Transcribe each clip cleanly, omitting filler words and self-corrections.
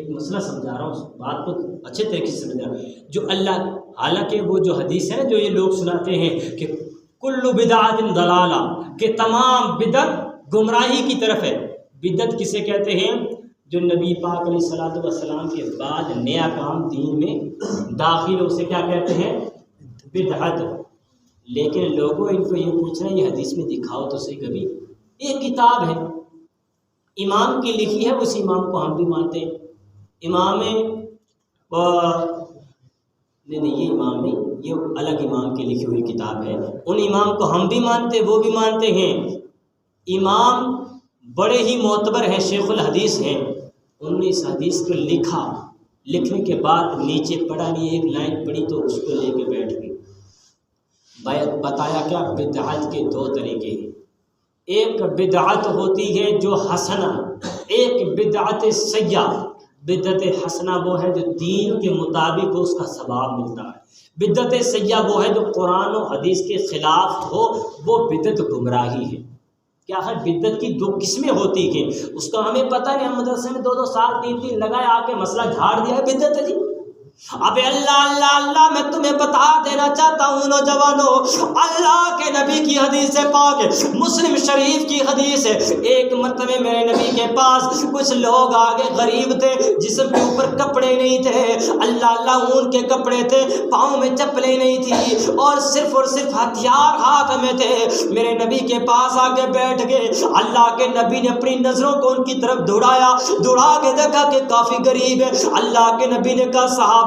ایک مسئلہ سمجھا رہا ہوں، اس بات کو اچھے طریقے سے سمجھا. جو اللہ، حالانکہ وہ جو حدیث ہے جو یہ لوگ سناتے ہیں کہ کل بدعت ضلالہ، کہ تمام بدعت گمراہی کی طرف ہے. بدعت کسے کہتے ہیں؟ جو نبی پاک علیہ الصلوۃ والسلام کے بعد نیا کام دین میں داخل ہو، اسے کیا کہتے ہیں؟ بدعت. لیکن لوگوں ان کو یہ پوچھ رہے ہیں یہ حدیث میں دکھاؤ تو صحیح. کبھی ایک کتاب ہے امام کی لکھی ہے، اس امام کو ہم بھی مانتے ہیں. امام نہیں یہ امام نہیں، یہ الگ امام کی لکھی ہوئی کتاب ہے. ان امام کو ہم بھی مانتے، وہ بھی مانتے ہیں. امام بڑے ہی معتبر ہیں، شیخ الحدیث ہیں. انہوں نے اس حدیث کو لکھا، لکھنے کے بعد نیچے پڑھا نہیں، ایک لائن پڑھی تو اس کو لے کے بیٹھ گئی. بتایا کیا؟ بدعت کے دو طریقے ہیں. ایک بدعت ہوتی ہے جو حسنہ، ایک بدعت سیئہ. بدعت حسنہ وہ ہے جو دین کے مطابق اس کا ثواب ملتا ہے. بدعت سیئہ وہ ہے جو قرآن و حدیث کے خلاف ہو، وہ بدعت گمراہی ہے. کیا ہے؟ بدعت کی دو قسمیں ہوتی ہیں، اس کا ہمیں پتہ نہیں. ہم مدرسے میں 2 سال 3 لگائے، آ کے مسئلہ جھاڑ دیا ہے بدعت ہے جی. اب اللہ اللہ اللہ، میں تمہیں بتا دینا چاہتا ہوں نوجوانوں، اللہ کے نبی کی حدیث پاک ہے، مسلم شریف کی حدیث ہے. ایک مرتبہ میرے نبی کے پاس کچھ لوگ آگے غریب تھے، جسم کے اوپر کپڑے نہیں تھے، اللہ اللہ اون کے کپڑے تھے، پاؤں میں چپلیں نہیں تھی، اور صرف ہتھیار ہاتھ میں تھے. میرے نبی کے پاس آگے بیٹھ گئے. اللہ کے نبی نے اپنی نظروں کو ان کی طرف دوڑایا، دوڑا کے دیکھا کہ کافی غریب ہے. اللہ کے نبی نے کہا صحابہ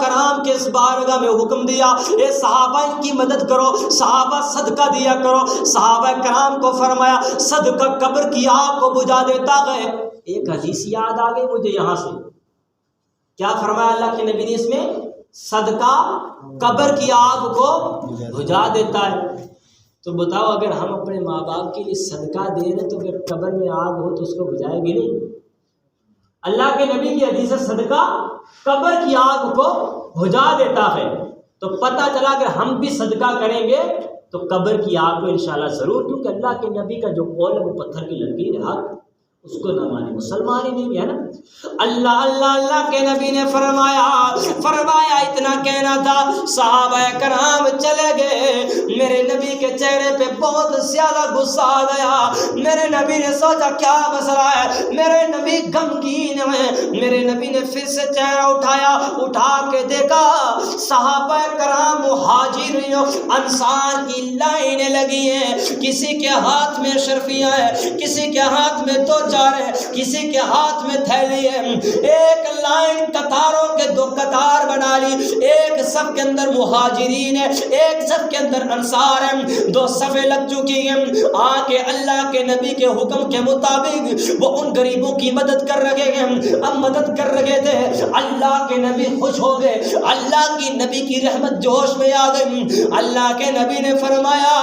کرام کے اس بارگاہ میں حکم دیا، اے صحابہ ان کی مدد کرو، صحابہ صدقہ دیا کرو. صحابہ کرام کو فرمایا صدقہ قبر کی آگ کو بجھا دیتا ہے. ایک حدیث یاد آ گئی مجھے یہاں سے. کیا فرمایا اللہ کے نبی نے اس میں؟ صدقہ قبر کی آگ کو بجھا دیتا ہے. تو بتاؤ اگر ہم اپنے ماں باپ کے لیے صدقہ دے رہے تو پھر قبر میں آگ ہو تو اس کو بجھائے گی نہیں؟ اللہ کے نبی کی حدیث صدقہ قبر کی آگ کو بجھا دیتا ہے. تو پتہ چلا اگر ہم بھی صدقہ کریں گے تو قبر کی آگ کو انشاءاللہ ضرور، کیونکہ اللہ کے نبی کا جو قول ہے وہ پتھر کی لکیر ہے، اس کو نہ مانے مسلمان ہی نہیں ہے نا. اللہ اللہ اللہ کے نبی نے فرمایا اتنا کہنا تھا. صحابہ کرام چلے گئے. میرے نبی کے چہرے پہ بہت زیادہ غصہ آ گیا. میرے نبی نے سوچا کیا مسئلہ ہے، میرے نبی غمگین ہیں. میرے نبی نے پھر سے چہرہ اٹھایا، اٹھا کے دیکھا صحابہ کرام مہاجرین انصار کی لائنیں لگی ہیں. کسی کے ہاتھ میں شرفیاں ہیں، کسی کے ہاتھ میں دو چار ہے، کسی کے ہاتھ میں تھیلی ہے. ایک لائن قطاروں کے 2 قطار بنا لی. ایک صف کے اندر مہاجرین ہے، ایک صف کے اندر انصار ہیں. 2 صفیں لگ چکی ہیں. آ کے اللہ کے نبی کے حکم کے مطابق وہ ان غریبوں کی مدد کر رہے ہیں. اب مدد کر رہے تھے، اللہ کے نبی خوش ہو گئے، اللہ کی نبی کی رحمت جوش میں آ گئی. اللہ کے نبی نے فرمایا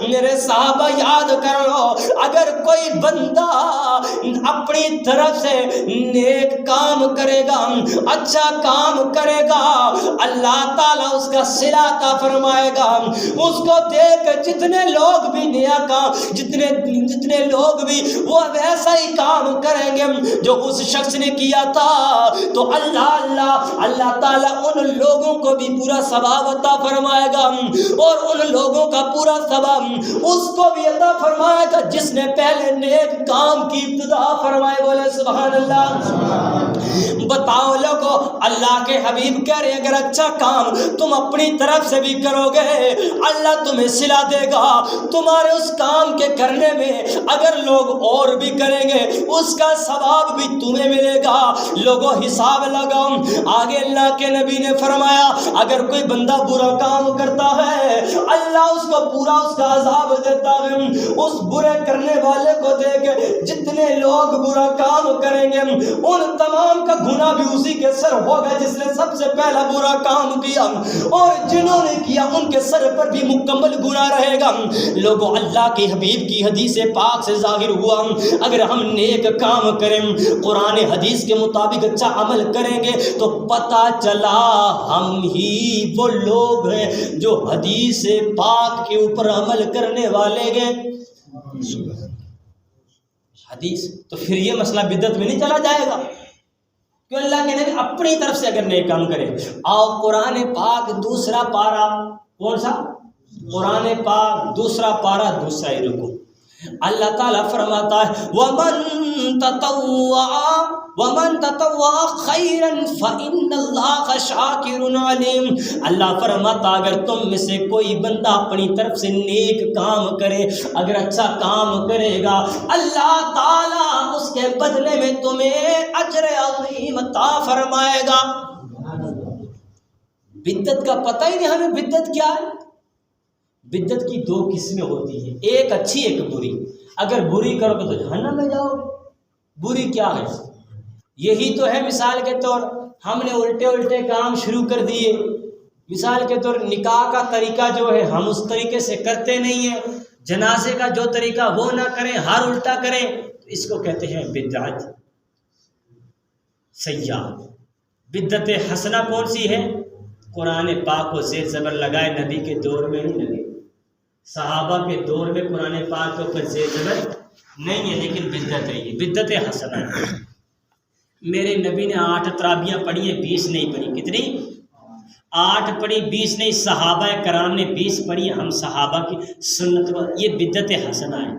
میرے صحابہ یاد کر لو، اگر کوئی بندہ اپنی طرف سے نیک کام کرے گا، اچھا کام کرے گا، اللہ تعالیٰ اس کا صلہ عطا فرمائے گا. اس کو دیکھ جتنے لوگ بھی نیا کام، جتنے لوگ بھی وہ ویسا ہی کام کریں گے جو اس شخص نے کیا تھا، تو اللہ تعالیٰ ان لوگوں کو بھی پورا ثواب عطا فرمائے گا، اور ان لوگوں کا پورا ثواب اس کو بھی عطا فرمائے گا جس نے پہلے نیک کام کی ابتدا فرمائے. بولے سبحان اللہ. بتاؤ لوگو، اللہ کے حبیب کہہ رہے اگر اچھا کام تم اپنی طرف سے بھی کرو گے اللہ تمہیں صلہ دے گا. تمہارے اس کام کے کرنے میں اگر لوگ اور بھی کریں گے اس کا ثواب بھی تمہیں ملے گا. لوگوں حساب لگاؤ. آگے اللہ کے نبی نے فرمایا اگر کوئی بندہ برا کام کرتا ہے اللہ اس کو پورا اس کا عذاب دیتا ہے. اس برے کرنے والے کو دیکھ جتنے لوگ برا کام کریں گے ان تمام کا گناہ بھی اسی کے سر ہوگا جس نے سب سے پہلا برا کام کیا، اور جنہوں نے کیا ان کے سر پر بھی مکمل گناہ رہے گا. لوگوں اللہ کے حبیب کی حدیث پاک سے ظاہر ہوا اگر ہم نیک کام کریں، قرآن حدیث کے مطابق اچھا عمل کریں گے تو پتہ چلا ہم ہی وہ لوگ ہیں جو حدیث پاک کے اوپر عمل کرنے والے ہیں. حدیث تو پھر یہ مسئلہ بدعت میں نہیں چلا جائے گا. کیوں اللہ کے نبی اپنی طرف سے اگر نیک کام کرے. آؤ قرآن پاک دوسرا پارا، کون سا؟ قرآن پاک دوسرا پارا دوسرا ہی رکو. اللہ تعالیٰ فرماتا ہے وَمَن تَطَوَّعَ خَيْرًا فَإِنَّ اللَّهَ شَاكِرٌ عَلِيمٌ. اللہ فرماتا اگر تم میں سے کوئی بندہ اپنی طرف سے نیک کام کرے، اگر اچھا کام کرے گا، اللہ تعالیٰ اس کے بدلے میں تمہیں اجر عظیم عطا فرمائے گا. بدعت کا پتہ ہی نہیں ہمیں بدعت کیا ہے. بدعت کی دو قسمیں ہوتی ہیں، ایک اچھی ایک بری. اگر بری کرو گے تو جہنم میں جاؤ گے. بری کیا ہے؟ یہی تو ہے. مثال کے طور ہم نے الٹے کام شروع کر دیے. مثال کے طور نکاح کا طریقہ جو ہے ہم اس طریقے سے کرتے نہیں ہیں، جنازے کا جو طریقہ وہ نہ کریں، ہر الٹا کریں، تو اس کو کہتے ہیں بدعت سیاح. بدعت حسنہ کون سی ہے؟ قرآن پاک کو زیر زبر لگائے، نبی کے دور میں نہیں لگے، صحابہ کے دور میں قرآن پاک کے اوپر زیر زبر نہیں ہے، لیکن بدعت ہے. یہ بدعت حسنہ ہے. میرے نبی نے 8 تراویحیں پڑھی ہیں، 20 نہیں پڑھی. کتنی؟ 8 پڑھی، 20 نہیں. صحابہ کرام نے 20 پڑھی ہیں. ہم صحابہ کی سنت. یہ بدعت حسنہ ہے.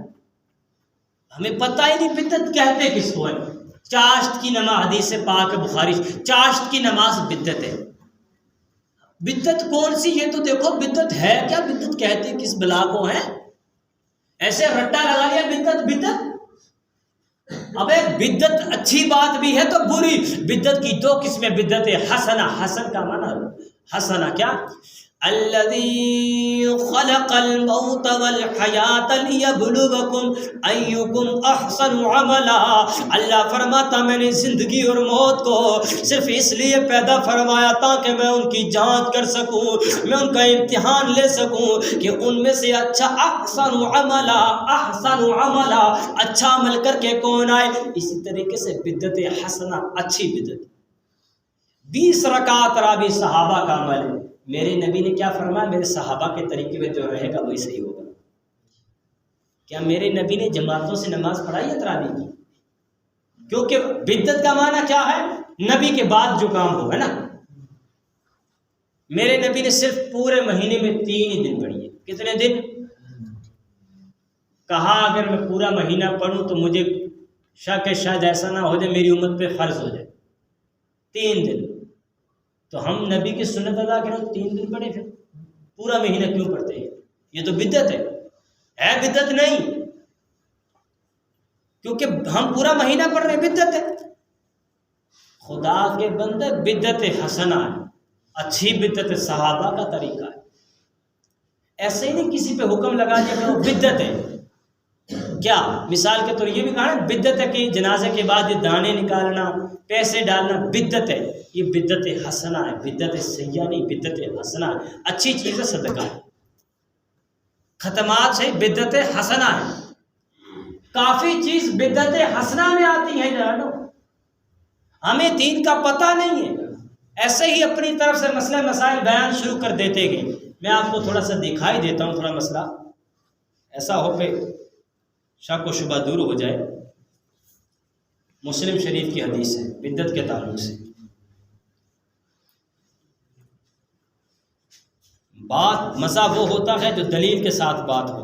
ہمیں پتہ ہی نہیں بدعت کہتے کس کو ہے. چاشت کی نماز، حدیث پاک بخاری، چاشت کی نماز بدعت ہے. بدعت کون سی ہے تو دیکھو بدعت ہے کیا، بدعت کہتے کس بلا کو ہیں. ایسے رٹا لگا لیا بدعت بدعت. اب ایک بدعت اچھی بات بھی ہے تو بری. بدعت کی دو قسمیں، بدعت حسنہ. حسن کا معنی حسنہ کیا؟ الذی خلق الموت والحیات لیبلوکم ایکم احسن عملا. اللہ فرماتا میں نے زندگی اور موت کو صرف اس لیے پیدا فرمایا تاکہ میں ان کی جانچ کر سکوں، میں ان کا امتحان لے سکوں کہ ان میں سے اچھا احسن عملا، احسن عملا، اچھا عمل کر کے کون آئے. اسی طریقے سے بدعت حسنہ اچھی بدعت. 20 رکعت تراویح صحابہ کا عمل ہے. میرے نبی نے کیا فرمایا؟ میرے صحابہ کے طریقے میں جو رہے گا وہی صحیح ہوگا. کیا میرے نبی نے جماعتوں سے نماز پڑھائی ہے تراویح کی؟ کیونکہ بدعت کا معنی کیا ہے؟ نبی کے بعد جو کام ہوگا نا. میرے نبی نے صرف پورے مہینے میں 3 ہی دن پڑھی ہے. کتنے دن؟ کہا اگر میں پورا مہینہ پڑھوں تو مجھے شاید ایسا نہ ہو جائے میری امت پہ فرض ہو جائے. 3 دن. تو ہم نبی کی سنت ادا کریں 3 دن پڑھیں، پھر پورا مہینہ کیوں پڑھتے ہیں؟ یہ تو بدعت ہے بدعت نہیں. کیونکہ ہم پورا مہینہ پڑھ رہے ہیں، بدعت ہے. خدا کے بندے بدعت حسنہ ہے، اچھی بدعت صحابہ کا طریقہ ہے. ایسے ہی نہیں کسی پہ حکم لگا دیا کہ وہ بدعت ہے. کیا مثال کے طور یہ بھی کہا ہے بدعت ہے کہ جنازے کے بعد یہ دانے نکالنا، پیسے ڈالنا بدعت ہے. یہ بدعت حسنہ ہے، بدعت سیاح نہیں، بدعت حسنہ ہے. اچھی چیز ہے، صدقہ ہے. ختمات سے بدعت حسنہ ہے. کافی چیز بدعت حسنہ میں آتی ہے. جانو ہمیں دین کا پتہ نہیں ہے، ایسے ہی اپنی طرف سے مسئلہ مسائل بیان شروع کر دیتے گئے. میں آپ کو تھوڑا سا دکھائی دیتا ہوں، تھوڑا مسئلہ ایسا ہو کہ شک و شبہ دور ہو جائے. مسلم شریف کی حدیث ہے بدعت کے تعلق سے. بات مزہ وہ ہوتا ہے جو دلیل کے ساتھ بات ہو.